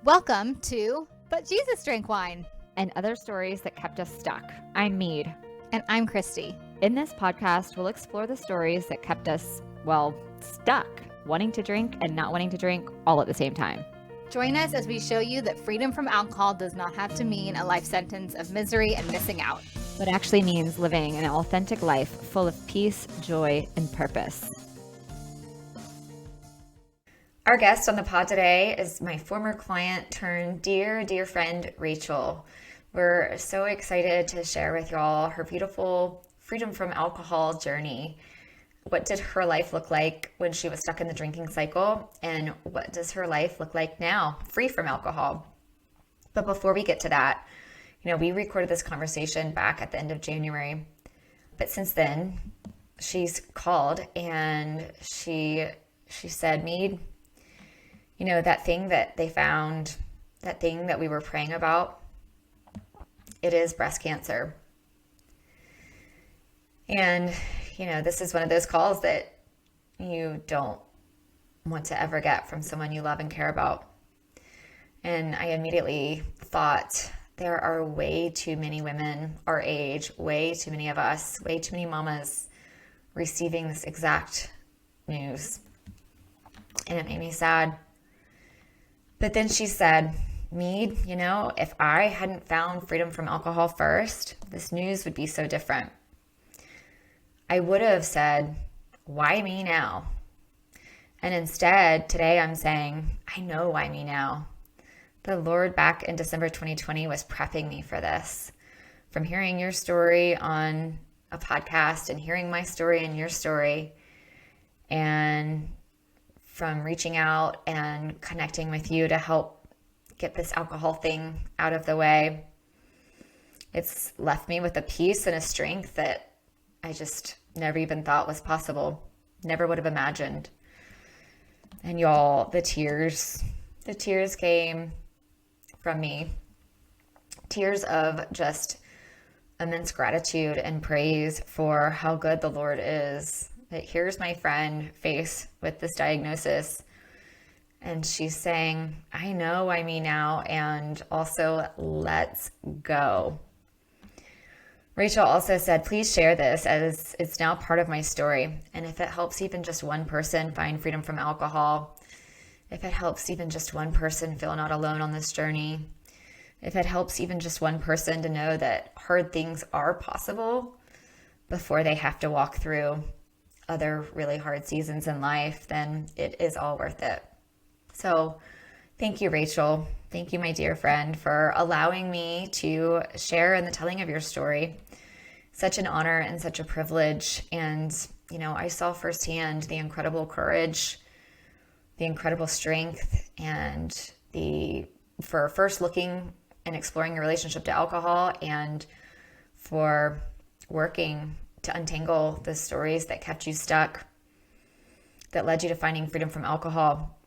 Welcome to But Jesus Drank Wine. And other stories that kept us stuck. I'm Meade. And I'm Christy. In this podcast, we'll explore the stories that kept us, stuck, wanting to drink and not wanting to drink all at the same time. Join us as we show you that freedom from alcohol does not have to mean a life sentence of misery and missing out. But actually means living an authentic life full of peace, joy, and purpose. Our guest on the pod today is my former client turned dear friend, Rachel. We're so excited to share with y'all her beautiful freedom from alcohol journey. What did her life look like when she was stuck in the drinking cycle? And what does her life look like now, free from alcohol? But before we get to that, we recorded this conversation back at the end of January. But since then, she's called and she said, Meade, that thing that they found, that thing that we were praying about, it is breast cancer. And, this is one of those calls that you don't want to ever get from someone you love and care about. And I immediately thought, there are way too many women our age, way too many of us, way too many mamas receiving this exact news. And it made me sad. But then she said, Meade, if I hadn't found freedom from alcohol first, this news would be so different. I would have said, why me now? And instead, today I'm saying, I know why me now. The Lord back in December 2020 was prepping me for this. From hearing your story on a podcast and hearing my story and your story, and from reaching out and connecting with you to help get this alcohol thing out of the way, it's left me with a peace and a strength that I just never even thought was possible. Never would have imagined. And y'all, the tears came from me. Tears of just immense gratitude and praise for how good the Lord is. That here's my friend faced with this diagnosis, and she's saying, I know why me now, and also let's go. Rachel also said, please share this as it's now part of my story. And if it helps even just one person find freedom from alcohol, if it helps even just one person feel not alone on this journey, if it helps even just one person to know that hard things are possible before they have to walk through other really hard seasons in life, then it is all worth it. So thank you, Rachel. Thank you, my dear friend, for allowing me to share in the telling of your story. Such an honor and such a privilege. And, I saw firsthand the incredible courage, the incredible strength, and for first looking and exploring your relationship to alcohol, and for working to untangle the stories that kept you stuck, that led you to finding freedom from alcohol.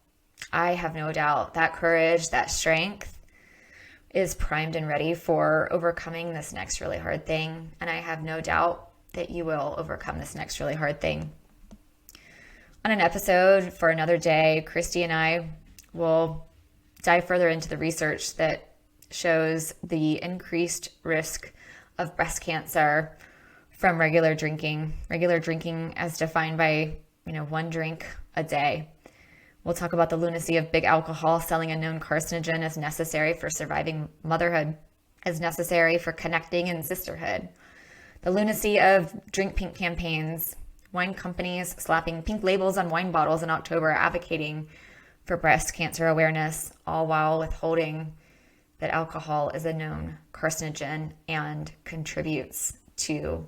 I have no doubt that courage, that strength is primed and ready for overcoming this next really hard thing. And I have no doubt that you will overcome this next really hard thing. On an episode for another day, Christy and I will dive further into the research that shows the increased risk of breast cancer from regular drinking as defined by, one drink a day. We'll talk about the lunacy of big alcohol selling a known carcinogen as necessary for surviving motherhood, as necessary for connecting in sisterhood. The lunacy of drink pink campaigns, wine companies slapping pink labels on wine bottles in October, advocating for breast cancer awareness, all while withholding that alcohol is a known carcinogen and contributes to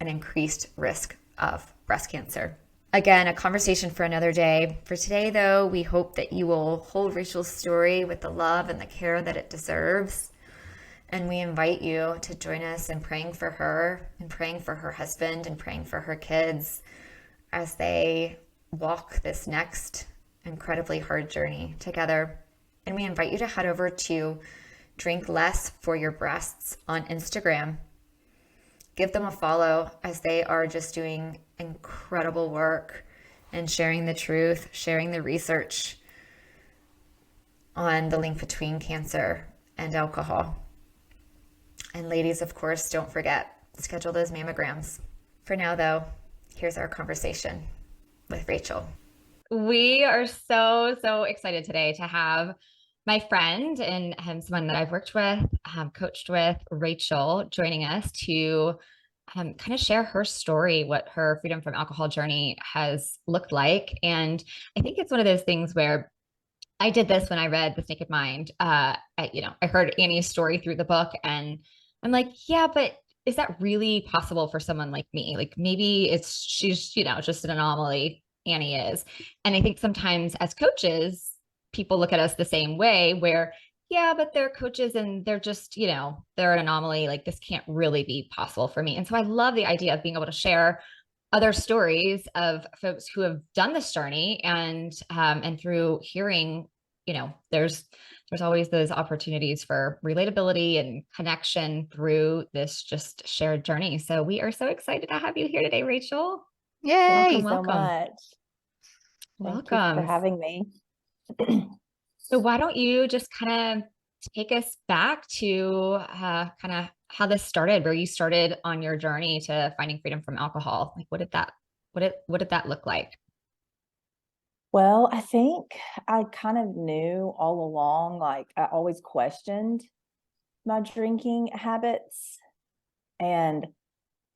an increased risk of breast cancer. Again, a conversation for another day. For today, though, we hope that you will hold Rachel's story with the love and the care that it deserves. And we invite you to join us in praying for her and praying for her husband and praying for her kids as they walk this next incredibly hard journey together. And we invite you to head over to Drink Less for Your Breasts on Instagram. Give them a follow as they are just doing incredible work and sharing the truth, sharing the research, on the link between cancer and alcohol. And ladies, of course, don't forget, schedule those mammograms. For now, though, here's our conversation with Rachel. We are so excited today to have my friend and someone that I've worked with, coached with, Rachel, joining us to kind of share her story, what her freedom from alcohol journey has looked like. And I think it's one of those things where I did this when I read This Naked Mind. I heard Annie's story through the book, and I'm like, yeah, but is that really possible for someone like me? Like maybe she's just an anomaly. Annie is, and I think sometimes as coaches, people look at us the same way, where yeah, but they're coaches and they're just they're an anomaly. Like this can't really be possible for me. And so I love the idea of being able to share other stories of folks who have done this journey, and through hearing, there's always those opportunities for relatability and connection through this just shared journey. So we are so excited to have you here today, Rachel. Yay! Thank you so Welcome. much. Thank you for Welcome. having me. So why don't you just kind of take us back to kind of how this started, where you started on your journey to finding freedom from alcohol? Like, what did that look like? Well, I think I kind of knew all along, like I always questioned my drinking habits, and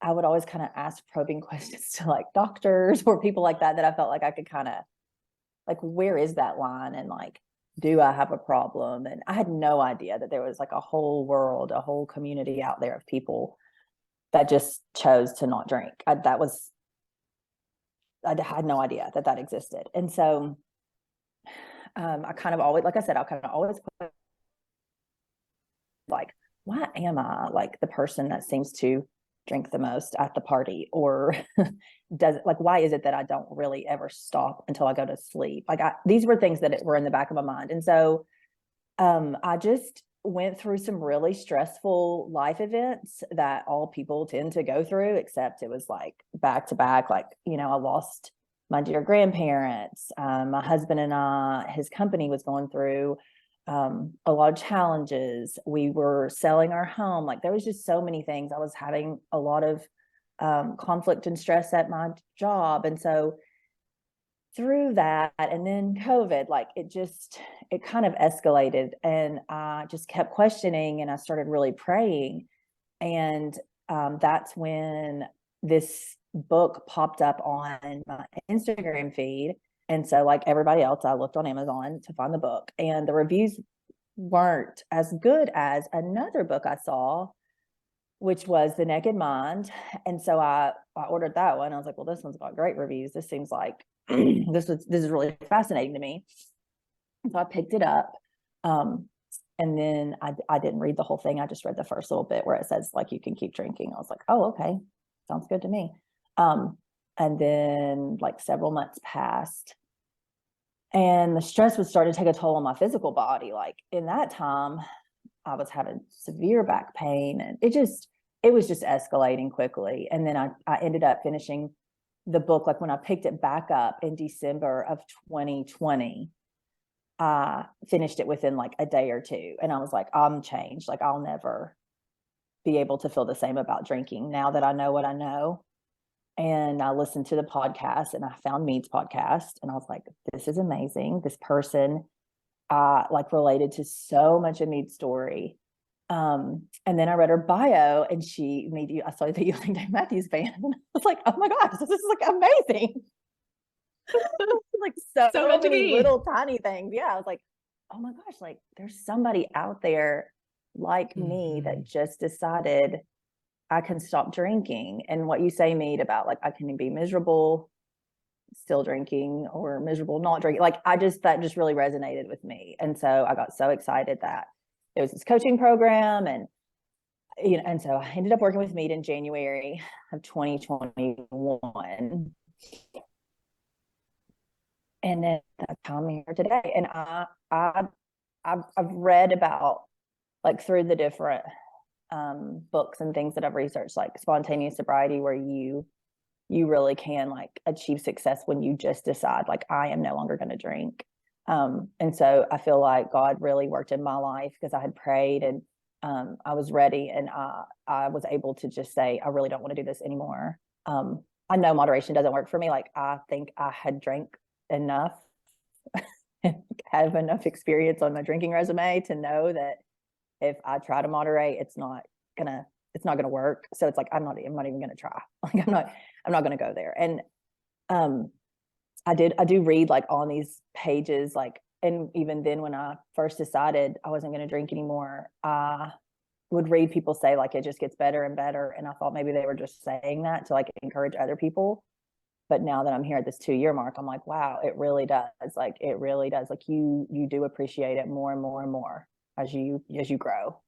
I would always kind of ask probing questions to like doctors or people like that I felt like I could kind of like, where is that line? And like, do I have a problem? And I had no idea that there was like a whole world, a whole community out there of people that just chose to not drink. I had no idea that existed. And so I kind of always, like I said, I kind of always like, why am I like the person that seems to drink the most at the party? Or why is it that I don't really ever stop until I go to sleep? These were things that were in the back of my mind. And so I just went through some really stressful life events that all people tend to go through, except it was like back to back. Like, I lost my dear grandparents. My husband and his company was going through a lot of challenges. We were selling our home. Like there was just so many things. I was having a lot of conflict and stress at my job. And so through that, and then COVID, like it kind of escalated, and I just kept questioning, and I started really praying. And that's when this book popped up on my Instagram feed. And so like everybody else, I looked on Amazon to find the book, and the reviews weren't as good as another book I saw, which was The Naked Mind. And so I ordered that one. I was like, well, this one's got great reviews. This seems like this is really fascinating to me. So I picked it up. And then I didn't read the whole thing. I just read the first little bit where it says like you can keep drinking. I was like, oh, okay. Sounds good to me. And then like several months passed, and the stress was starting to take a toll on my physical body. Like in that time, I was having severe back pain, and it was just escalating quickly. And then I ended up finishing the book. Like when I picked it back up in December of 2020, I finished it within like a day or two. And I was like, I'm changed. Like I'll never be able to feel the same about drinking now that I know what I know. And I listened to the podcast, and I found Meade's podcast, and I was like, this is amazing. This person like related to so much of Meade's story. And then I read her bio, and I saw that you like Dave Matthews Band, and I was like, oh my gosh, this is like amazing. Like so many little tiny things. Yeah. I was like, oh my gosh, like there's somebody out there like me that just decided I can stop drinking. And what you say, Meade, about like I can be miserable still drinking or miserable not drinking, like that just really resonated with me. And so I got so excited that it was this coaching program, and and so I ended up working with Meade in January of 2021. And then that's how I'm here today. And I've read about like through the different books and things that I've researched, like spontaneous sobriety, where you really can like achieve success when you just decide like I am no longer going to drink. And so I feel like God really worked in my life because I had prayed and I was ready, and I was able to just say, I really don't want to do this anymore. I know moderation doesn't work for me. Like, I think I had drank enough and have enough experience on my drinking resume to know that if I try to moderate, it's not gonna work. So it's like, I'm not even gonna try. Like, I'm not gonna go there. And I do read like on these pages, like, and even then when I first decided I wasn't going to drink anymore, I would read people say like it just gets better and better. And I thought maybe they were just saying that to like encourage other people. But now that I'm here at this 2-year mark, I'm like, wow, it really does. Like, it really does. Like, you do appreciate it more and more and more as you grow.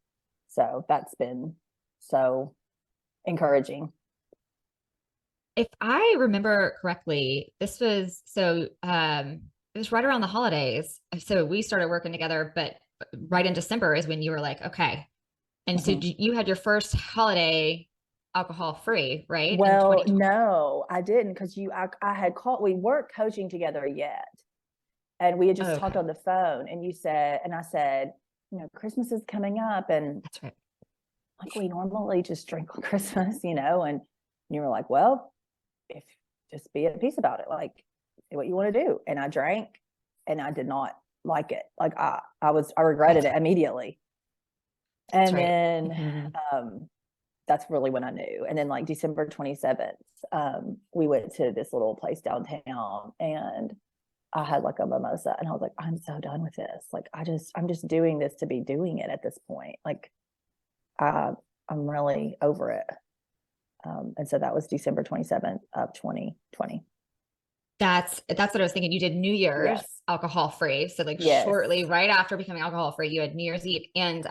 So that's been so encouraging. If I remember correctly, this was it was right around the holidays. So we started working together, but right in December is when you were like, okay. And so you had your first holiday alcohol free, right? Well, no, I didn't, because I had called, we weren't coaching together yet. And we had just talked on the phone, and I said, Christmas is coming up, and that's right. Like, we normally just drink on Christmas, and you were like, well, if just be at peace about it, like, say what you want to do. And I drank, and I did not like it. Like, I regretted it immediately. And then that's really when I knew. And then like December 27th, we went to this little place downtown, and I had like a mimosa, and I was like, I'm so done with this. Like, I'm just doing this to be doing it at this point. Like, I'm really over it. And so that was December 27th of 2020. That's what I was thinking. You did New Year's alcohol free. So like shortly right after becoming alcohol free, you had New Year's Eve. And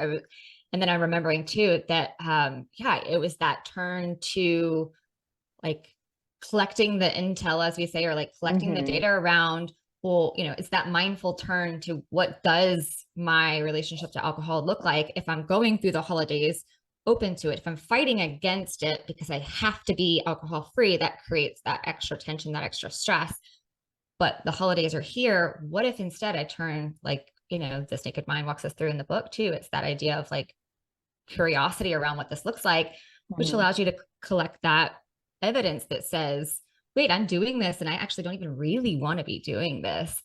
then I'm remembering too that, it was that turn to like collecting the intel, as we say, or like collecting the data around, well, it's that mindful turn to what does my relationship to alcohol look like if I'm going through the holidays open to it. If I'm fighting against it because I have to be alcohol free, that creates that extra tension, that extra stress. But the holidays are here. What if instead I turn, like, This Naked Mind walks us through in the book too. It's that idea of like curiosity around what this looks like, which allows you to collect that evidence that says, wait, I'm doing this and I actually don't even really want to be doing this.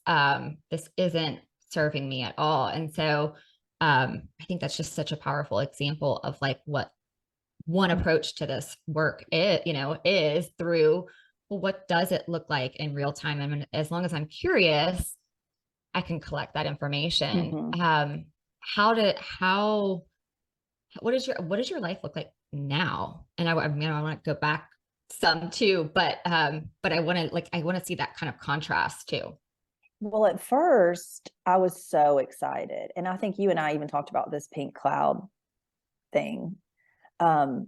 This isn't serving me at all. And so I think that's just such a powerful example of like what one approach to this work is through, well, what does it look like in real time? I mean, as long as I'm curious, I can collect that information. What does your life look like now? And I want to go back some too, but I want to see that kind of contrast too. Well, at first I was so excited. And I think you and I even talked about this pink cloud thing. I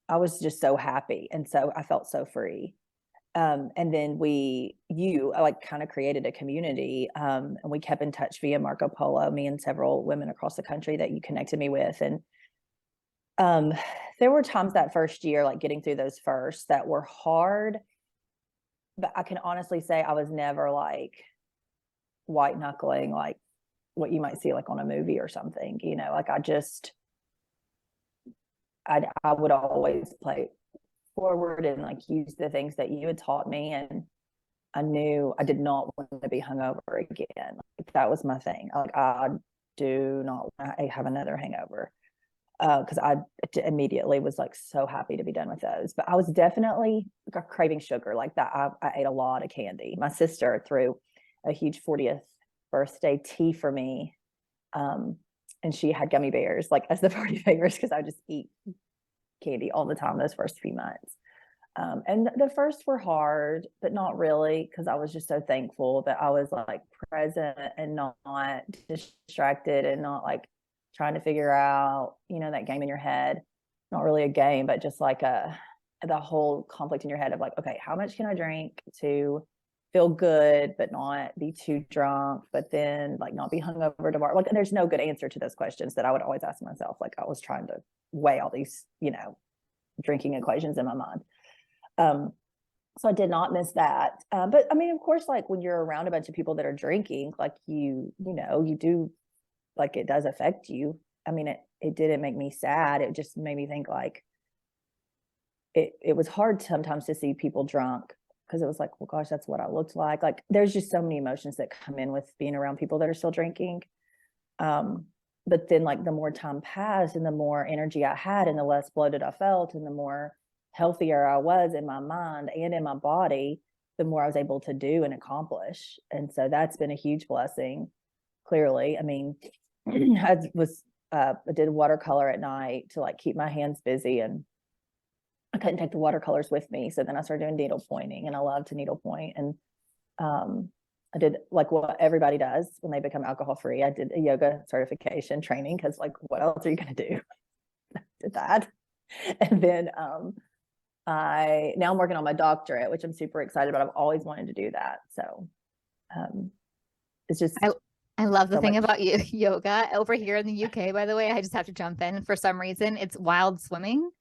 was just so happy. And so I felt so free. And then you like kind of created a community, and we kept in touch via Marco Polo, me and several women across the country that you connected me with. And there were times that first year, like getting through those first, that were hard, but I can honestly say I was never like white knuckling, like what you might see like on a movie or something, like I would always play forward and like use the things that you had taught me. And I knew I did not want to be hungover again. Like, that was my thing. Like, I do not want to have another hangover. Because I immediately was like so happy to be done with those. But I was definitely craving sugar like that. I ate a lot of candy. My sister threw a huge 40th birthday tea for me. And she had gummy bears like as the party favors, because I just eat candy all the time those first few months. And the first were hard, but not really, because I was just so thankful that I was like present and not distracted and not like trying to figure out, that game in your head. Not really a game, but just like the whole conflict in your head of like, okay, how much can I drink to feel good, but not be too drunk, but then like not be hungover tomorrow? Like, there's no good answer to those questions that I would always ask myself. Like, I was trying to weigh all these, drinking equations in my mind. So I did not miss that. But I mean, of course, like when you're around a bunch of people that are drinking, like you know, you do, like it does affect you. I mean, it didn't make me sad. It just made me think like it was hard sometimes to see people drunk, because it was like, well, gosh, that's what I looked like. Like there's just so many emotions that come in with being around people that are still drinking. But then like the more time passed and the more energy I had and the less bloated I felt and the more healthier I was in my mind and in my body, the more I was able to do and accomplish. And so that's been a huge blessing, clearly. I mean, I did watercolor at night to like keep my hands busy, and I couldn't take the watercolors with me. So then I started doing needle pointing, and I love to needle point. And I did like what everybody does when they become alcohol free. I did a yoga certification training, because like, what else are you going to do? I did that. And then now I'm working on my doctorate, which I'm super excited about. I've always wanted to do that. So it's just, I love the so thing much. about yoga over here in the UK, by the way. I just have to jump in. For some reason, it's wild swimming.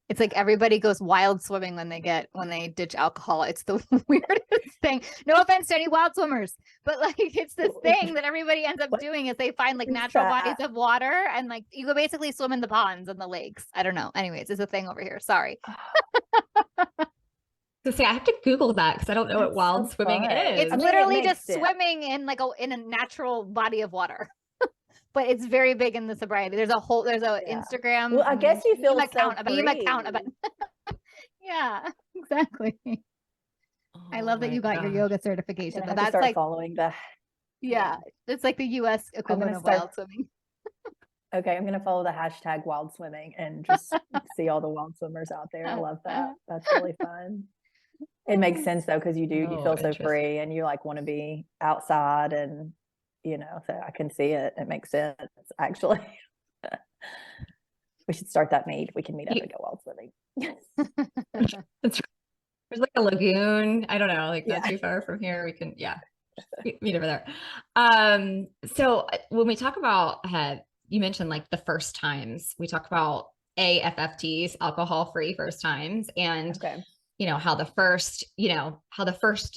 It's like everybody goes wild swimming when they ditch alcohol. It's the weirdest thing. No offense to any wild swimmers, but like it's this thing that everybody ends up doing is they find like natural bodies of water, and like you go basically swim in the ponds and the lakes. I don't know. Anyways, it's a thing over here. Sorry. So say I have to Google that because I don't know what That's wild so swimming fun. is. It's I mean, literally it makes just sense. swimming in in a natural body of water. But it's very big in the sobriety. There's a Yeah. Instagram. Well, I guess you feel meme so account, a meme account about. free. Yeah, exactly. I love that my you got your gosh. yoga I'm certification, gonna but have to that's start like, following the. yeah, it's like the US I'm equivalent gonna of start. wild swimming. Okay, I'm gonna follow the hashtag wild swimming and just see all the wild swimmers out there. I love that. That's really fun. It makes sense though, because you Oh, feel so interesting. free and you like want to be outside, and so I can see it. It makes sense, actually. We should start that meet. We can meet up and go wild swimming. There's like a lagoon. I don't know, like not Yeah. too far from here. We can, meet over there. So when we talk about, you mentioned like the first times, we talk about AFFTs, alcohol free first times, and Okay. how the first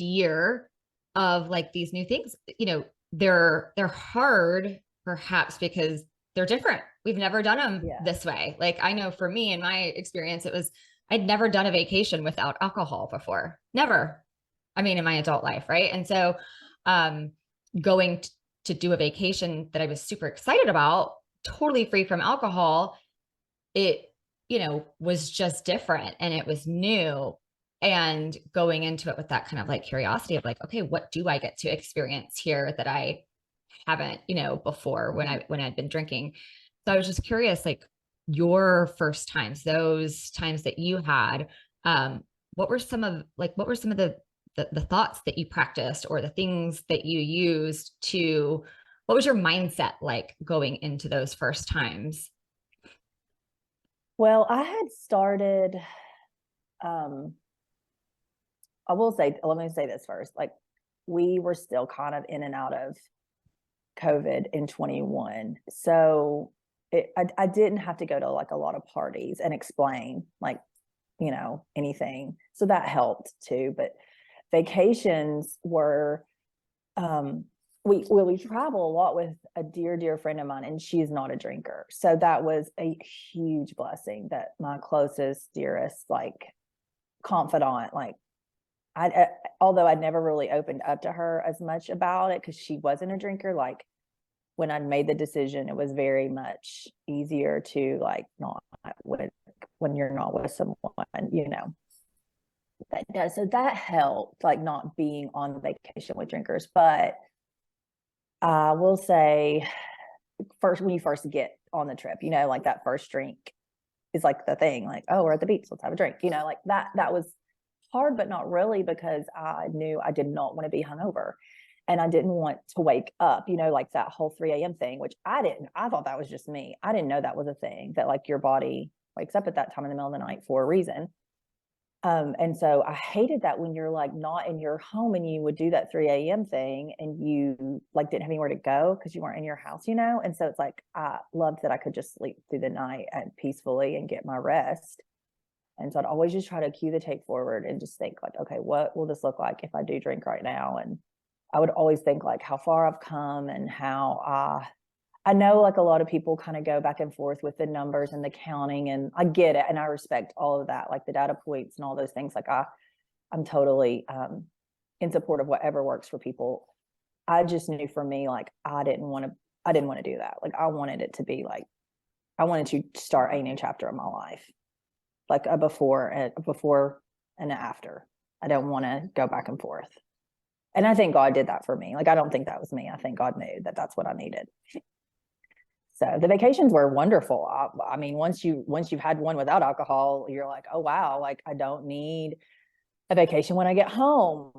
year of like these new things, they're hard perhaps because they're different. We've never done them this way. Like I know for me, in my experience, I'd never done a vacation without alcohol before. Never. I mean, in my adult life. Right. And so, going to do a vacation that I was super excited about, totally free from alcohol, it, was just different and it was new. And going into it with that kind of like curiosity of like, okay, what do I get to experience here that I haven't, before when I'd been drinking. So I was just curious, like your first times, those times that you had, what were some of the thoughts that you practiced or the things that you used what was your mindset like going into those first times? Well, I had started, let me say this first. Like we were still kind of in and out of COVID in 21. So I didn't have to go to like a lot of parties and explain like, anything. So that helped too. But vacations were, we travel a lot with a dear friend of mine, and she's not a drinker. So that was a huge blessing that my closest, dearest, like confidant, like although I'd never really opened up to her as much about it because she wasn't a drinker, like when I made the decision, it was very much easier to like not when you're not with someone, that does. So that helped, like not being on vacation with drinkers. But I will say, first, when you first get on the trip, like that first drink is like the thing, like, oh, we're at the beach, let's have a drink, like that was hard, but not really, because I knew I did not want to be hungover. And I didn't want to wake up, like that whole 3 a.m. thing, which I thought that was just me. I didn't know that was a thing, that like your body wakes up at that time in the middle of the night for a reason. And so I hated that when you're like not in your home and you would do that 3 a.m. thing and you like didn't have anywhere to go because you weren't in your house, And so it's like, I loved that I could just sleep through the night and peacefully and get my rest. And so I'd always just try to cue the tape forward and just think like, okay, what will this look like if I do drink right now? And I would always think like how far I've come and how I know like a lot of people kind of go back and forth with the numbers and the counting, and I get it. And I respect all of that, like the data points and all those things. Like I'm totally in support of whatever works for people. I just knew for me, like I didn't want to do that. Like I wanted it to be like, I wanted to start a new chapter of my life, like a before and after. I don't want to go back and forth. And I think God did that for me. Like, I don't think that was me. I think God knew that that's what I needed. So the vacations were wonderful. I mean, once you've had one without alcohol, you're like, oh, wow, like I don't need a vacation when I get home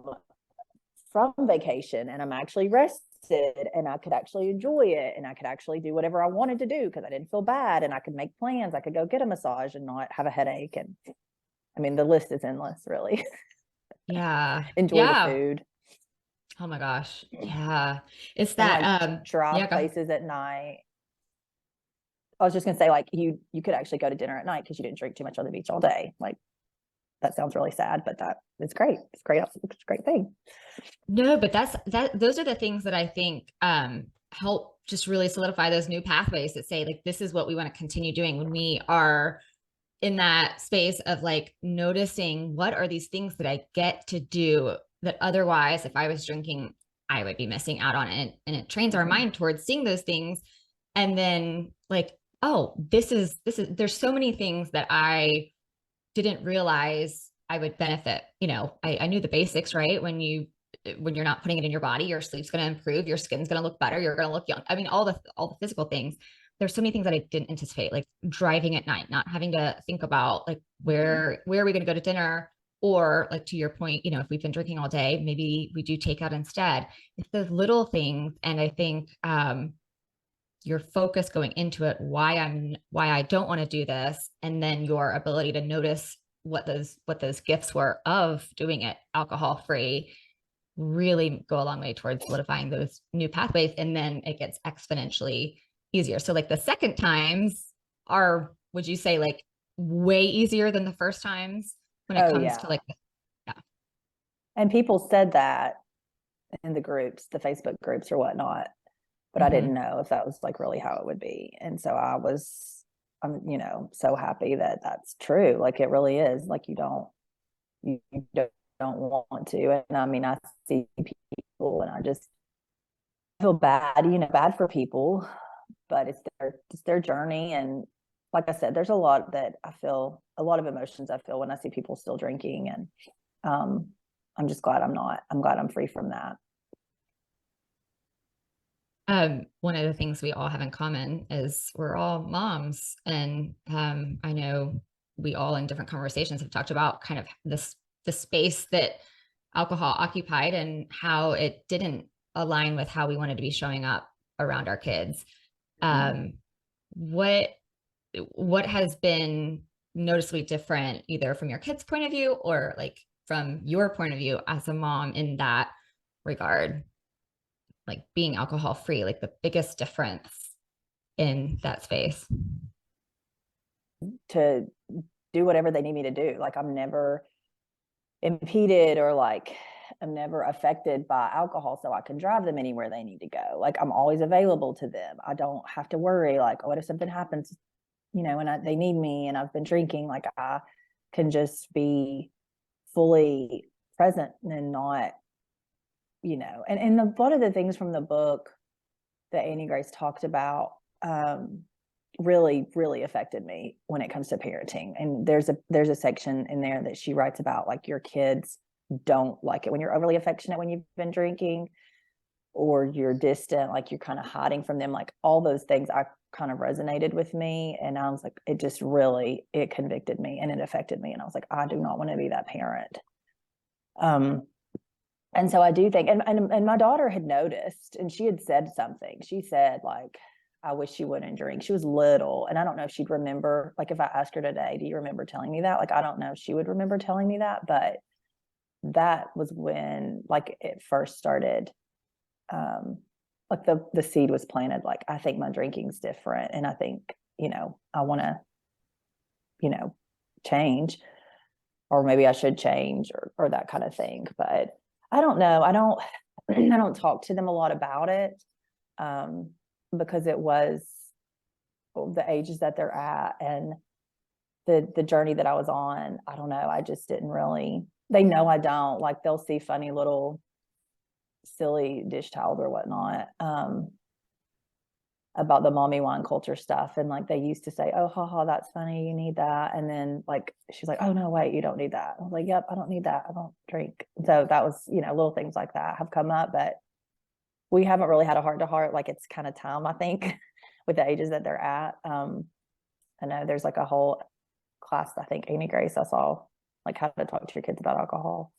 from vacation and I'm actually rested and I could actually enjoy it and I could actually do whatever I wanted to do because I didn't feel bad and I could make plans. I could go get a massage and not have a headache. And I mean, the list is endless, really. Yeah. Enjoy the food. Oh my gosh. Yeah. It's And that, like drive places at night. I was just gonna say, like, you could actually go to dinner at night because you didn't drink too much on the beach all day. Like, that sounds really sad, but it's great. It's great. It's a great thing. No, but those are the things that I think help just really solidify those new pathways that say like this is what we want to continue doing when we are in that space of like noticing what are these things that I get to do that otherwise if I was drinking I would be missing out on it. And it trains our mind towards seeing those things and then like, oh, this is there's so many things that I didn't realize I would benefit. You know, I knew the basics, right? When you're not putting it in your body, your sleep's going to improve, your skin's going to look better, you're going to look young. I mean, all the physical things. There's so many things that I didn't anticipate, like driving at night, not having to think about like where are we going to go to dinner, or like to your point, you know, if we've been drinking all day, maybe we do takeout instead. It's those little things, and I think your focus going into it, why I don't want to do this, and then your ability to notice what those gifts were of doing it alcohol free really go a long way towards solidifying those new pathways, and then it gets exponentially easier. So like the second times are, would you say, like way easier than the first times when it comes to like and people said that in the groups, the Facebook groups or whatnot, but I didn't know if that was like really how it would be. And so I'm you know, so happy that that's true. Like it really is. Like you don't want to. And I mean, I see people and I just feel bad, you know, bad for people, but it's their journey. And like I said, there's a lot of emotions I feel when I see people still drinking. And I'm just glad I'm not. I'm glad I'm free from that. One of the things we all have in common is we're all moms. And I know we all in different conversations have talked about kind of the space that alcohol occupied and how it didn't align with how we wanted to be showing up around our kids. What has been noticeably different either from your kids' point of view or like from your point of view as a mom in that regard? Like being alcohol free, like the biggest difference in that space? To do whatever they need me to do. Like I'm never impeded or like I'm never affected by alcohol, so I can drive them anywhere they need to go. Like I'm always available to them. I don't have to worry like, what if something happens, you know, and they need me and I've been drinking. Like I can just be fully present and not, you know, and a lot of the things from the book that Annie Grace talked about really, really affected me when it comes to parenting. And there's a section in there that she writes about like your kids don't like it when you're overly affectionate when you've been drinking, or you're distant, like you're kind of hiding from them. Like all those things I kind of resonated with me. And I was like, it just really, it convicted me and it affected me. And I was like, I do not want to be that parent. And so I do think, and my daughter had noticed, and she had said something. She said, like, I wish she wouldn't drink. She was little, and I don't know if she'd remember. Like, if I asked her today, do you remember telling me that? Like, I don't know if she would remember telling me that, but that was when, like, it first started. Like the seed was planted. Like, I think my drinking's different, and I think, you know, I want to, you know, change, or maybe I should change, or that kind of thing. But I don't know. I don't talk to them a lot about it, because it was the ages that they're at and the journey that I was on. I don't know. I just didn't really, they know I don't, like, they'll see funny little silly dish towels or whatnot, about the mommy wine culture stuff. And like, they used to say, oh, haha, that's funny, you need that. And then like, she's like, oh no, wait, you don't need that. I was like, yep, I don't need that. I don't drink. So that was, little things like that have come up, but we haven't really had a heart to heart. Like, it's kind of time, I think, with the ages that they're at. I know there's like a whole class, I think Amy Grace, I saw, like, how to talk to your kids about alcohol.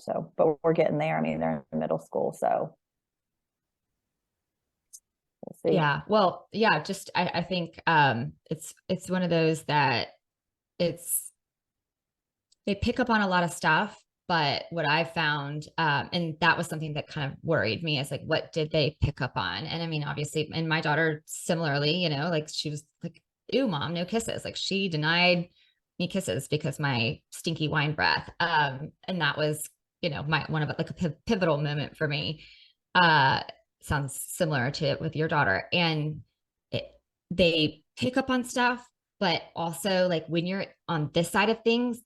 So, but we're getting there. I mean, they're in middle school, so we'll see. Yeah. Well, yeah, just, I think, it's one of those that they pick up on a lot of stuff, but what I found, and that was something that kind of worried me, is like, what did they pick up on? And I mean, obviously, and my daughter similarly, like, she was like, ew, mom, no kisses. Like, she denied me kisses because my stinky wine breath. And that was, one of like a pivotal moment for me. Sounds similar to with your daughter. And they pick up on stuff, but also, like, when you're on this side of things,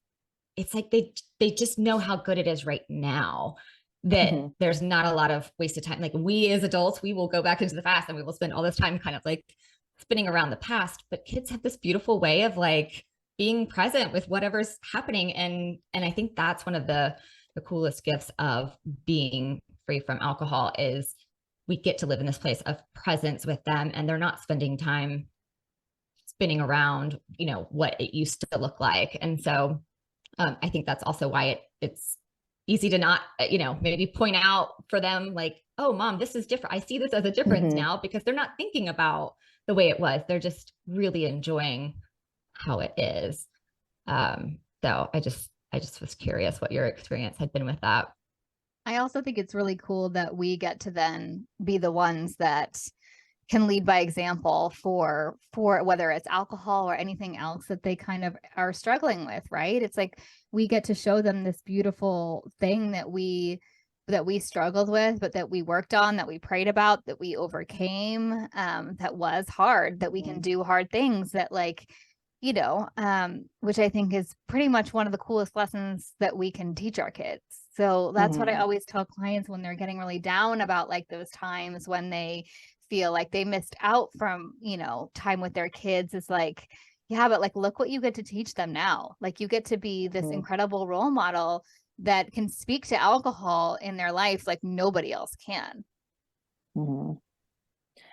it's like they just know how good it is right now, that there's not a lot of wasted time. Like, we as adults, we will go back into the past and we will spend all this time kind of like spinning around the past, but kids have this beautiful way of like being present with whatever's happening. And I think that's one of the coolest gifts of being free from alcohol, is we get to live in this place of presence with them, and they're not spending time spinning around, what it used to look like. And so I think that's also why it's easy to not, maybe point out for them, like, oh, mom, this is different. I see this as a difference now, because they're not thinking about the way it was. They're just really enjoying how it is. So I just was curious what your experience had been with that. I also think it's really cool that we get to then be the ones that can lead by example for whether it's alcohol or anything else that they kind of are struggling with, right? It's like, we get to show them this beautiful thing that we struggled with, but that we worked on, that we prayed about, that we overcame, that was hard, that we can do hard things, that like, which I think is pretty much one of the coolest lessons that we can teach our kids. So that's what I always tell clients when they're getting really down about like those times when they feel like they missed out from, time with their kids, is like, yeah, but like, look what you get to teach them now. Like, you get to be this incredible role model that can speak to alcohol in their life like nobody else can.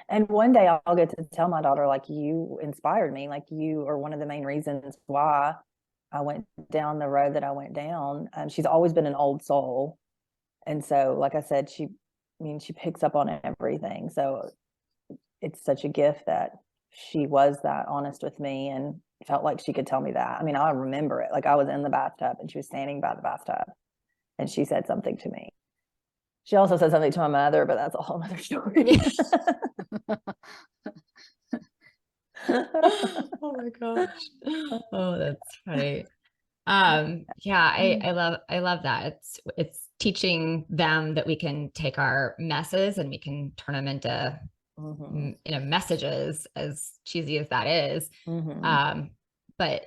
And one day I'll get to tell my daughter, like, you inspired me, like, you are one of the main reasons why I went down the road that I went down. She's always been an old soul. And so, like I said, she picks up on everything. So it's such a gift that she was that honest with me and felt like she could tell me that. I mean, I remember it. Like, I was in the bathtub and she was standing by the bathtub and she said something to me. She also said something to my mother, but that's a whole other story. Oh my gosh. Oh, that's funny. Yeah, I love that. It's teaching them that we can take our messes and we can turn them into messages, as cheesy as that is. But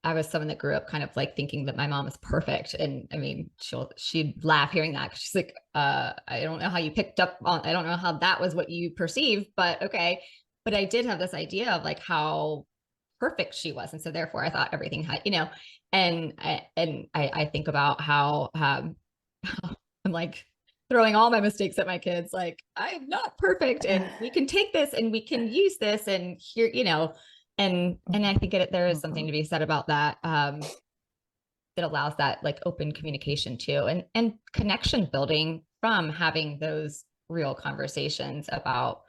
I was someone that grew up kind of like thinking that my mom was perfect. And I mean, she'd laugh hearing that, because she's like, I don't know how you picked up on, I don't know how that was what you perceived, but okay. But I did have this idea of like how perfect she was. And so therefore I thought everything had, and I think about how I'm like throwing all my mistakes at my kids. Like, I'm not perfect, and we can take this and we can use this, and here, and I think there is something to be said about that, that allows that like open communication too, and connection building from having those real conversations about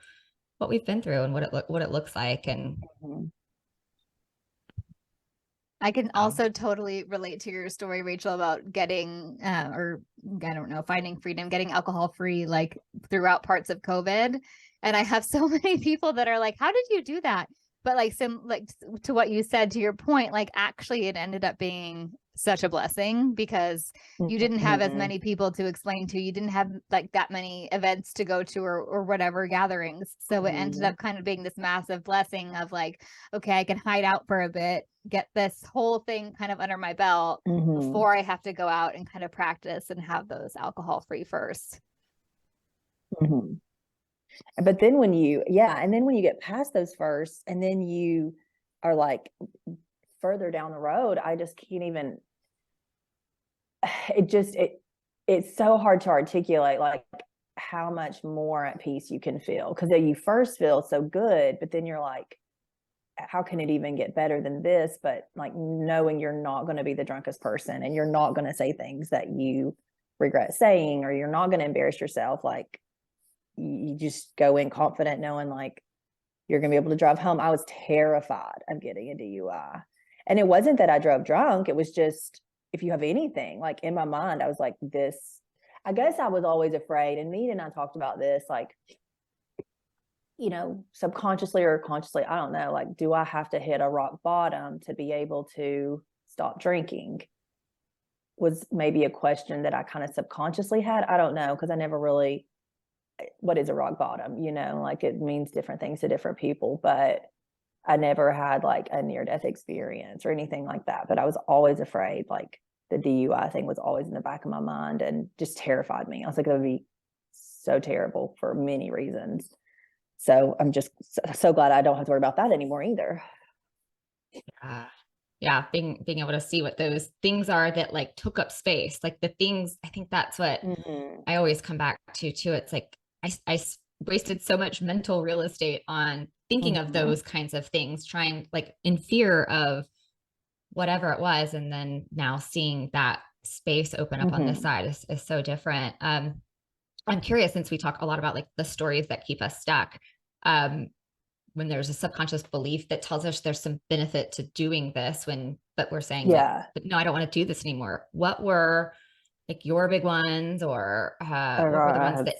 what we've been through and what it looks like. And I can also totally relate to your story, Rachel, about getting, or I don't know, finding freedom, getting alcohol free, like throughout parts of COVID. And I have so many people that are like, how did you do that? but like to what you said, to your point, like actually it ended up being such a blessing because you didn't have as many people to explain to, you didn't have like that many events to go to or whatever gatherings. So it ended up kind of being this massive blessing of like, okay, I can hide out for a bit, get this whole thing kind of under my belt before I have to go out and kind of practice and have those alcohol free first. But then when you, and then when you get past those first, and then you are like further down the road, I just can't even, it's so hard to articulate like how much more at peace you can feel. Because you first feel so good, but then you're like, how can it even get better than this? But like knowing you're not going to be the drunkest person, and you're not going to say things that you regret saying, or you're not going to embarrass yourself. Like you just go in confident knowing like you're going to be able to drive home. I was terrified of getting a DUI. And it wasn't that I drove drunk. It was just, if you have anything, like in my mind, I was like this, I guess I was always afraid. And Meade and I talked about this, like, you know, subconsciously or consciously, I don't know, like, do I have to hit a rock bottom to be able to stop drinking? Was maybe a question that I kind of subconsciously had. I don't know, because I never really, what is a rock bottom? You know, like it means different things to different people, but I never had like a near-death experience or anything like that. But I was always afraid, like the DUI thing was always in the back of my mind and just terrified me. I was like, it would be so terrible for many reasons. So I'm just so glad I don't have to worry about that anymore either. Yeah. Being able to see what those things are that like took up space, like the things, I think that's what I always come back to too. It's like, I wasted so much mental real estate on thinking of those kinds of things, trying like in fear of whatever it was. And then now seeing that space open up on this side is so different. I'm curious, since we talk a lot about like the stories that keep us stuck, when there's a subconscious belief that tells us there's some benefit to doing this but we're saying, like, but no, I don't want to do this anymore. What were like your big ones, or what were the ones that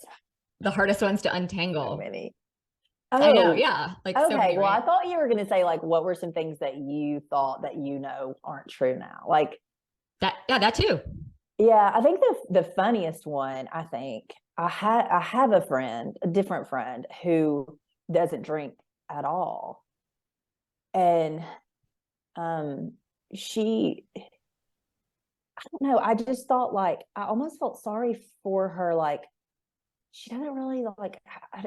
the hardest ones to untangle? So many. I know. Yeah. Like, okay. So many, well, right? I thought you were going to say like, what were some things that you thought that, you know, aren't true now? Like that. Yeah, that too. Yeah. I think the funniest one, I think I have a different friend who doesn't drink at all. And, she, I don't know. I just thought like, I almost felt sorry for her. Like, she doesn't really like,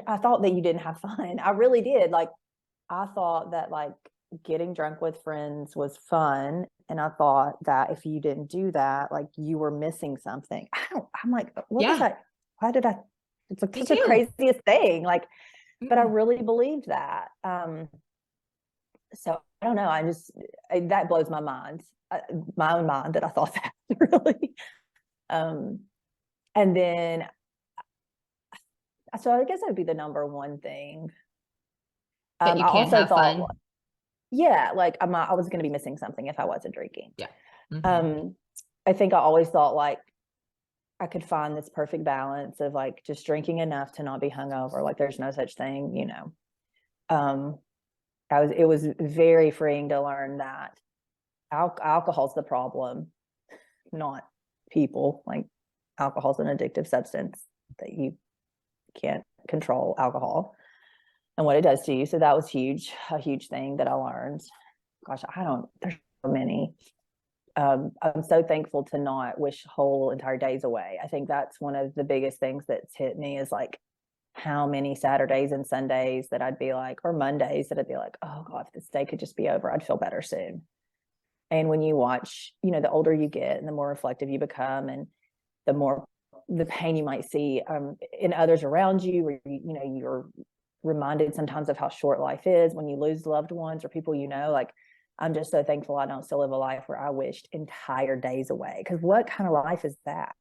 I thought that you didn't have fun. I really did. Like, I thought that like getting drunk with friends was fun. And I thought that if you didn't do that, like you were missing something. I'm like, what was that? Why did it's like such a craziest thing. Like, but I really believed that. So I don't know. That blows my mind, my own mind that I thought that really. And then, so I guess that would be the number one thing. That you I can't also have thought, fun. yeah, like I was going to be missing something if I wasn't drinking. Yeah. I think I always thought like I could find this perfect balance of like just drinking enough to not be hungover. Like there's no such thing, you know. It was very freeing to learn that alcohol's the problem, not people. Like alcohol's an addictive substance that you can't control alcohol and what it does to you. So that was a huge thing that I learned. Gosh, there's so many. I'm so thankful to not wish whole entire days away. I think that's one of the biggest things that's hit me is like how many Saturdays and Sundays that I'd be like, or Mondays that I'd be like, oh God, if this day could just be over, I'd feel better soon. And when you watch, you know, the older you get and the more reflective you become and the more the pain you might see in others around you, where you know, you're reminded sometimes of how short life is when you lose loved ones or people, you know, like I'm just so thankful I don't still live a life where I wished entire days away. Because what kind of life is that?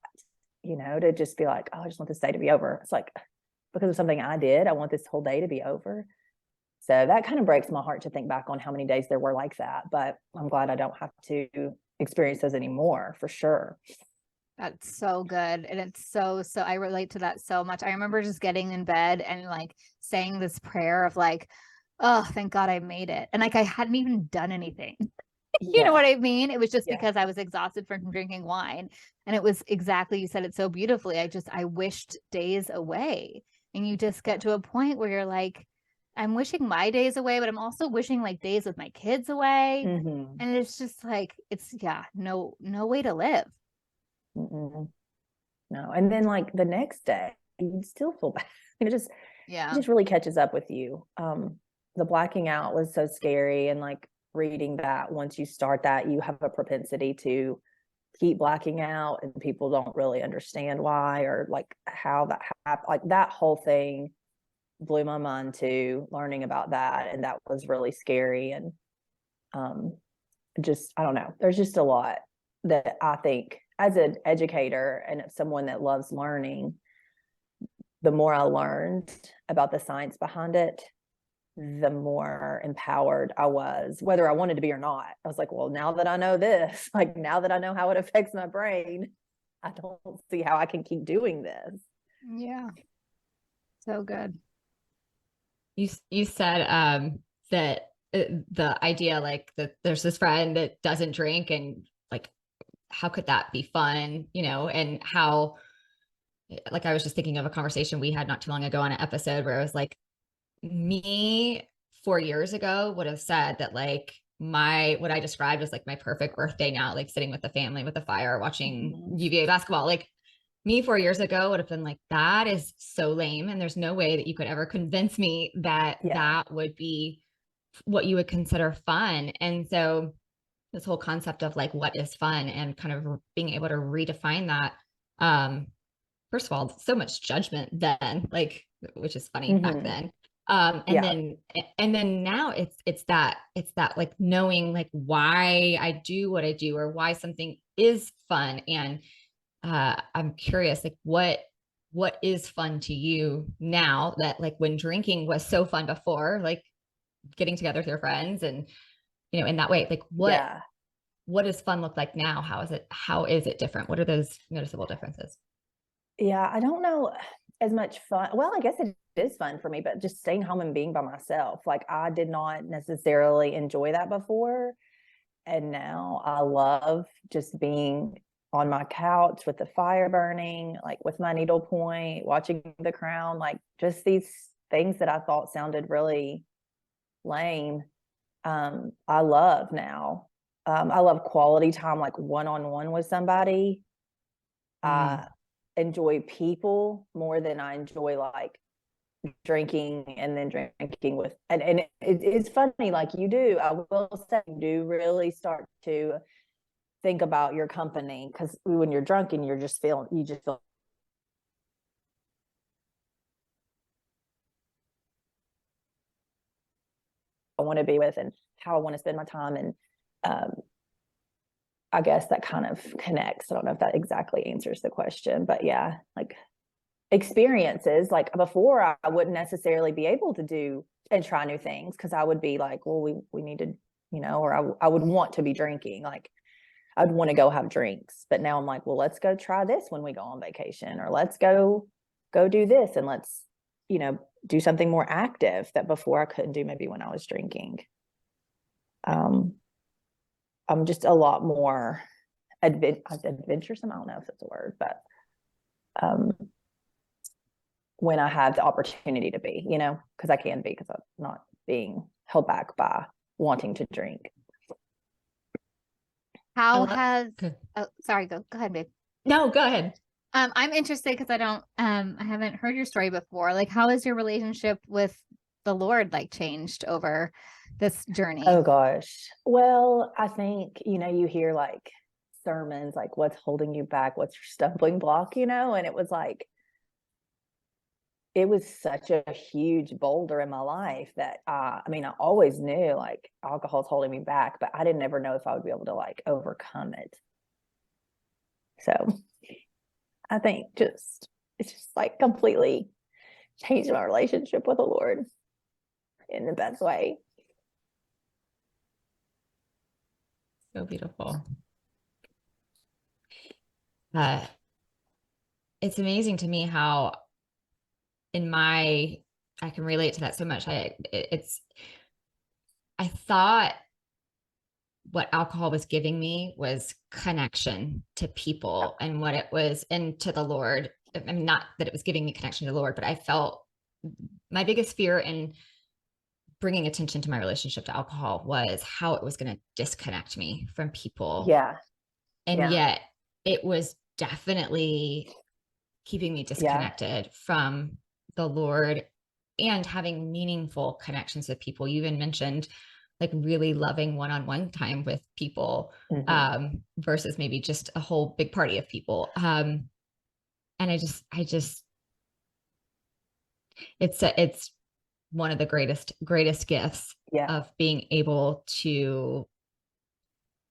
You know, to just be like, oh, I just want this day to be over. It's like, because of something I did, I want this whole day to be over. So that kind of breaks my heart to think back on how many days there were like that. But I'm glad I don't have to experience those anymore, for sure. That's so good. And it's so, I relate to that so much. I remember just getting in bed and like saying this prayer of like, oh, thank God I made it. And like I hadn't even done anything. You know Yeah. what I mean? It was just Yeah. because I was exhausted from drinking wine. And it was exactly, you said it so beautifully. I wished days away. And you just get to a point where you're like, I'm wishing my days away, but I'm also wishing like days with my kids away. Mm-hmm. And it's just like, it's yeah, no way to live. Mm-mm. No. And then like the next day, you still feel bad. It just it Yeah. just really catches up with you. The blacking out was so scary, and like reading that once you start that, you have a propensity to keep blacking out, and people don't really understand why or like how that happened. Like that whole thing blew my mind too, learning about that, and that was really scary. And um, just I don't know. There's just a lot that I think as an educator and someone that loves learning, the more I learned about the science behind it, the more empowered I was, whether I wanted to be or not. I was like, well, now that I know this, like now that I know how it affects my brain, I don't see how I can keep doing this. Yeah. So good. You said that the idea like that there's this friend that doesn't drink and like how could that be fun, you know, and how like I was just thinking of a conversation we had not too long ago on an episode where I was like me 4 years ago would have said that like my what I described as like my perfect birthday now, like sitting with the family with the fire watching UVA basketball, like me 4 years ago would have been like, that is so lame. And there's no way that you could ever convince me that Yeah. that would be what you would consider fun. And so this whole concept of like, what is fun and kind of being able to redefine that. First of all, so much judgment then, like, which is funny back Mm-hmm. then. Yeah. And then now it's that like knowing like why I do what I do or why something is fun. And I'm curious, like what is fun to you now that like when drinking was so fun before, like getting together with your friends and you know in that way, like Yeah. what does fun look like now? How is it different? What are those noticeable differences? Yeah. I don't know as much fun. Well, I guess it is fun for me, but just staying home and being by myself. Like I did not necessarily enjoy that before. And now I love just being on my couch with the fire burning, like with my needlepoint, watching The Crown, like just these things that I thought sounded really lame. I love now. I love quality time, like one on one with somebody. Mm. I enjoy people more than I enjoy like drinking and then drinking with it's funny like you do I will say you do really start to think about your company because when you're drunk and you just feel I want to be with and how I want to spend my time and um, I guess that kind of connects. I don't know if that exactly answers the question, but yeah, like experiences like before I wouldn't necessarily be able to do and try new things because I would be like, well, we need to, you know, or I would want to be drinking. Like I'd want to go have drinks. But now I'm like, well, let's go try this when we go on vacation, or let's go do this and let's, you know, do something more active that before I couldn't do maybe when I was drinking. I'm just a lot more adventuresome. I don't know if that's a word, but um when I have the opportunity to be, you know, because I can be because I'm not being held back by wanting to drink. How love has Good. oh sorry, go ahead, babe. No, go ahead. I'm interested because I haven't heard your story before. Like, how has your relationship with the Lord like changed over this journey? Oh gosh. Well, I think, you know, you hear like sermons like what's holding you back, what's your stumbling block, you know, and it was like it was such a huge boulder in my life that I mean, I always knew like alcohol's holding me back, but I didn't ever know if I would be able to like overcome it. So I think it's just like completely changed my relationship with the Lord in the best way. So beautiful. Uh, it's amazing to me how in my I can relate to that so much. I thought what alcohol was giving me was connection to people and what it was, and to the Lord. I mean, not that it was giving me connection to the Lord, but I felt my biggest fear in bringing attention to my relationship to alcohol was how it was going to disconnect me from people. Yeah. And Yeah. yet it was definitely keeping me disconnected from the Lord and having meaningful connections with people. You even mentioned like really loving one-on-one time with people, versus maybe just a whole big party of people. And I just, it's one of the greatest gifts of being able to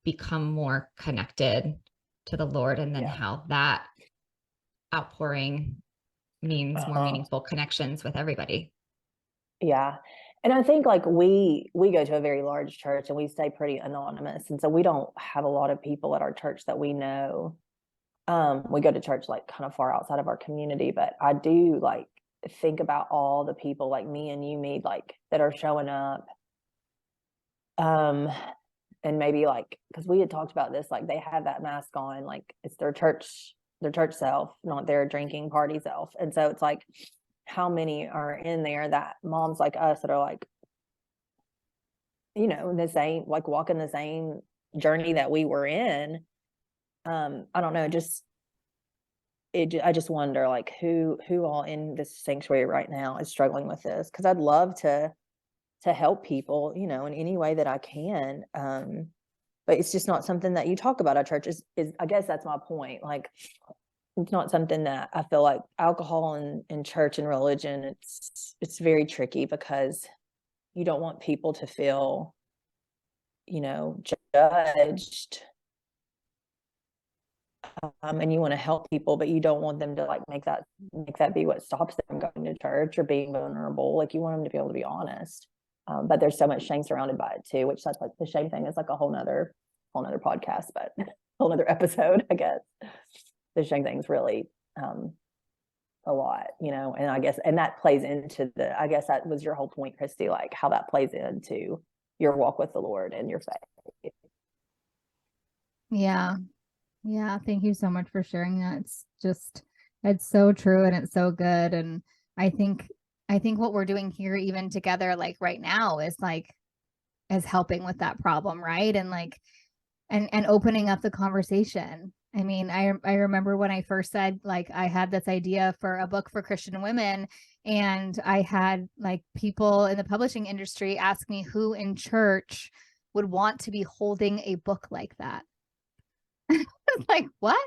become more connected to the Lord, and then how that outpouring means more meaningful connections with everybody. Yeah. And I think like we go to a very large church and we stay pretty anonymous. And so we don't have a lot of people at our church that we know. We go to church like kind of far outside of our community, but I do like think about all the people like me and you, Meade, like that are showing up. And maybe like, because we had talked about this, like they have that mask on, like it's their church self, not their drinking party self. And so it's like, how many are in there that moms like us that are like, you know, the same, like walking the same journey that we were in. I don't know, I just wonder like who all in this sanctuary right now is struggling with this. Cause I'd love to help people, you know, in any way that I can. But it's just not something that you talk about at church is I guess that's my point. Like, it's not something that I feel like alcohol in church and religion, it's very tricky because you don't want people to feel, you know, judged. And you want to help people, but you don't want them to like make that be what stops them going to church or being vulnerable. Like you want them to be able to be honest. But there's so much shame surrounded by it too, which that's like the shame thing is like a whole nother podcast, but whole nother episode, I guess. The shame thing is really a lot, you know, and I guess, and that plays into I guess that was your whole point, Christy, like how that plays into your walk with the Lord and your faith. Yeah. Yeah. Thank you so much for sharing that. It's so true and it's so good. And I think what we're doing here even together, like right now is helping with that problem. Right. And like, and opening up the conversation. I mean, I remember when I first said, like, I had this idea for a book for Christian women, and I had like people in the publishing industry ask me who in church would want to be holding a book like that. Like, what?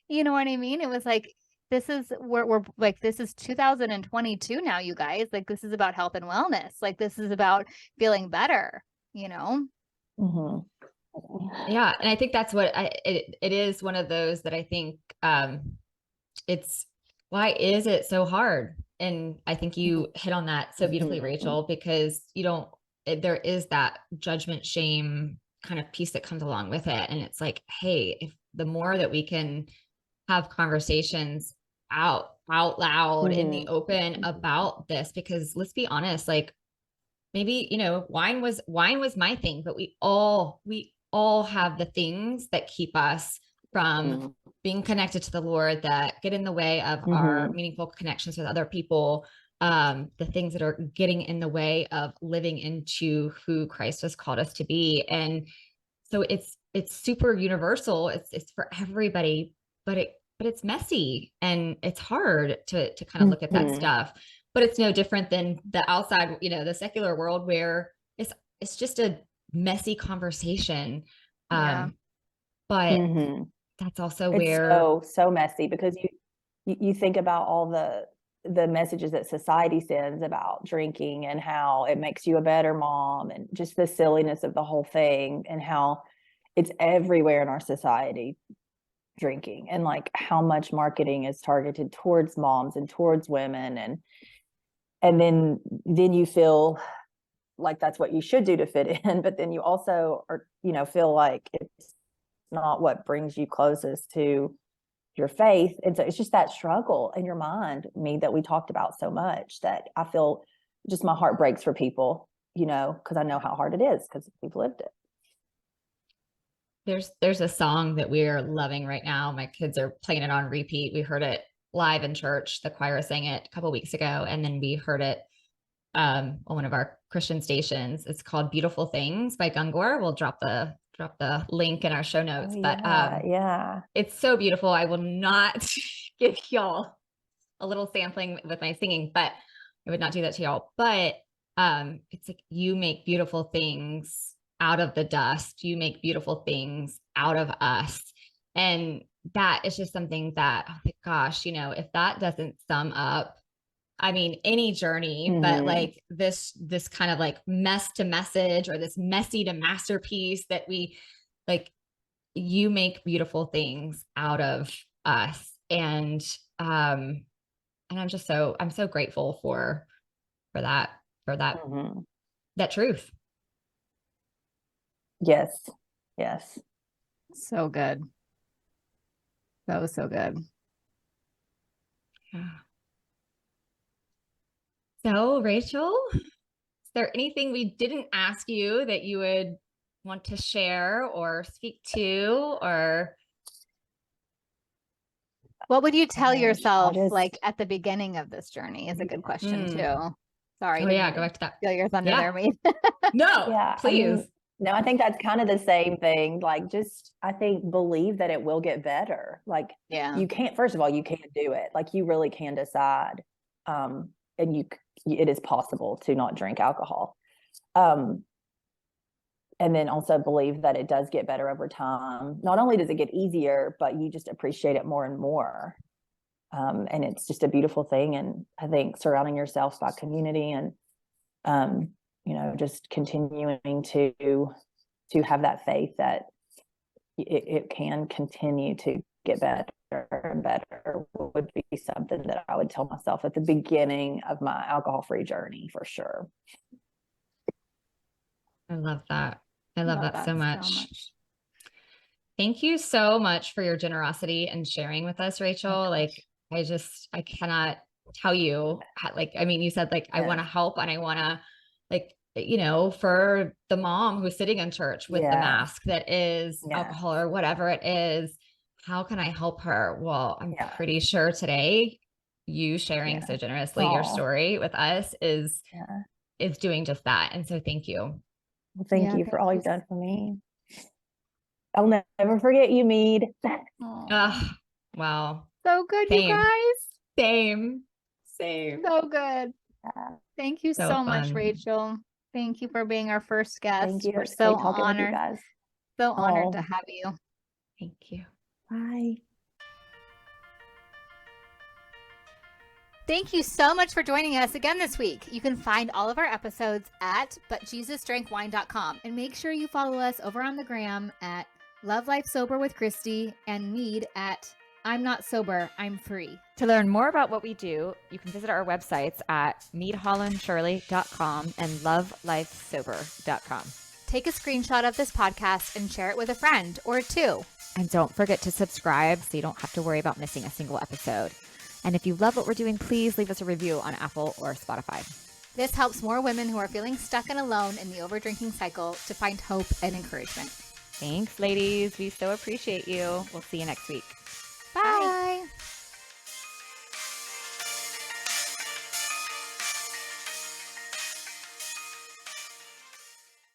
You know what I mean? It was like, we're like, this is 2022 now, you guys. Like, this is about health and wellness. Like, this is about feeling better, you know? Mm-hmm. Yeah. And I think that's what it is one of those that I think, it's, why is it so hard? And I think you hit on that so beautifully, Rachel, because there is that judgment, shame kind of piece that comes along with it. And it's like, hey, if the more that we can have conversations out loud in the open about this, because let's be honest, like maybe, you know, wine was my thing, but we all have the things that keep us from being connected to the Lord, that get in the way of our meaningful connections with other people, the things that are getting in the way of living into who Christ has called us to be. And so it's super universal. It's for everybody, but it's messy and it's hard to kind of look at that stuff. But it's no different than the outside, you know, the secular world where it's just a messy conversation. Yeah. But that's also it's where so messy, because you think about all the messages that society sends about drinking and how it makes you a better mom, and just the silliness of the whole thing, and how it's everywhere in our society, drinking, and like how much marketing is targeted towards moms and towards women, and then you feel like that's what you should do to fit in, but then you also are, you know, feel like it's not what brings you closest to your faith. And so it's just that struggle in your mind, me, that we talked about so much, that I feel just my heart breaks for people, you know, because I know how hard it is because we've lived it. There's a song that we're loving right now. My kids are playing it on repeat. We heard it live in church. The choir sang it a couple weeks ago, and then we heard it on one of our Christian stations. It's called "Beautiful Things" by Gungor. We'll drop the link in our show notes. Oh, but yeah. It's so beautiful. I will not give y'all a little sampling with my singing, but I would not do that to y'all. But it's like, you make beautiful things out of the dust. You make beautiful things out of us. And that is just something that, oh my gosh, you know, if that doesn't sum up, I mean, any journey, but like this kind of like mess to message, or this messy to masterpiece, that we like, you make beautiful things out of us. And I'm so grateful for that that truth. Yes. So good. That was so good. Yeah. So, Rachel, is there anything we didn't ask you that you would want to share or speak to, or What would you tell yourself just, like at the beginning of this journey is a good question too. Sorry. Oh yeah, go back to that. Steal your thunder there, Meade. No, yeah, please. No, I think that's kind of the same thing. Like, just, I think, believe that it will get better. Like, Yeah. you can't, first of all, you can't do it. Like, you really can decide. And it is possible to not drink alcohol. And then also believe that it does get better over time. Not only does it get easier, but you just appreciate it more and more. And it's just a beautiful thing. And I think surrounding yourself by community and, you know, just continuing to have that faith that it can continue to get better and better would be something that I would tell myself at the beginning of my alcohol-free journey, for sure. I love that. I love that so much. So much. Thank you so much for your generosity and sharing with us, Rachel. Like, I cannot tell you how, like, I mean, you said like, I want to help, and I want to, like, you know, for the mom who's sitting in church with the mask that is alcohol or whatever it is, how can I help her? Well, I'm pretty sure today you sharing so generously your story with us is doing just that. And so thank you. Well, thank you for all you've done for me. I'll never forget you, Meade. Wow. So good, Same. you guys. Same. So good. Thank you so much, fun. Rachel. Thank you for being our first guest. Thank you. We're so honored. honored. You guys. So honored to have you. Thank you. Bye. Thank you so much for joining us again this week. You can find all of our episodes at butjesusdrankwine.com, and make sure you follow us over on the gram at Love Life Sober with Christy, and Meade at I'm Not Sober, I'm Free. To learn more about what we do, you can visit our websites at meadhollandshirley.com and lovelifesober.com. Take a screenshot of this podcast and share it with a friend or two. And don't forget to subscribe so you don't have to worry about missing a single episode. And if you love what we're doing, please leave us a review on Apple or Spotify. This helps more women who are feeling stuck and alone in the overdrinking cycle to find hope and encouragement. Thanks, ladies. We so appreciate you. We'll see you next week.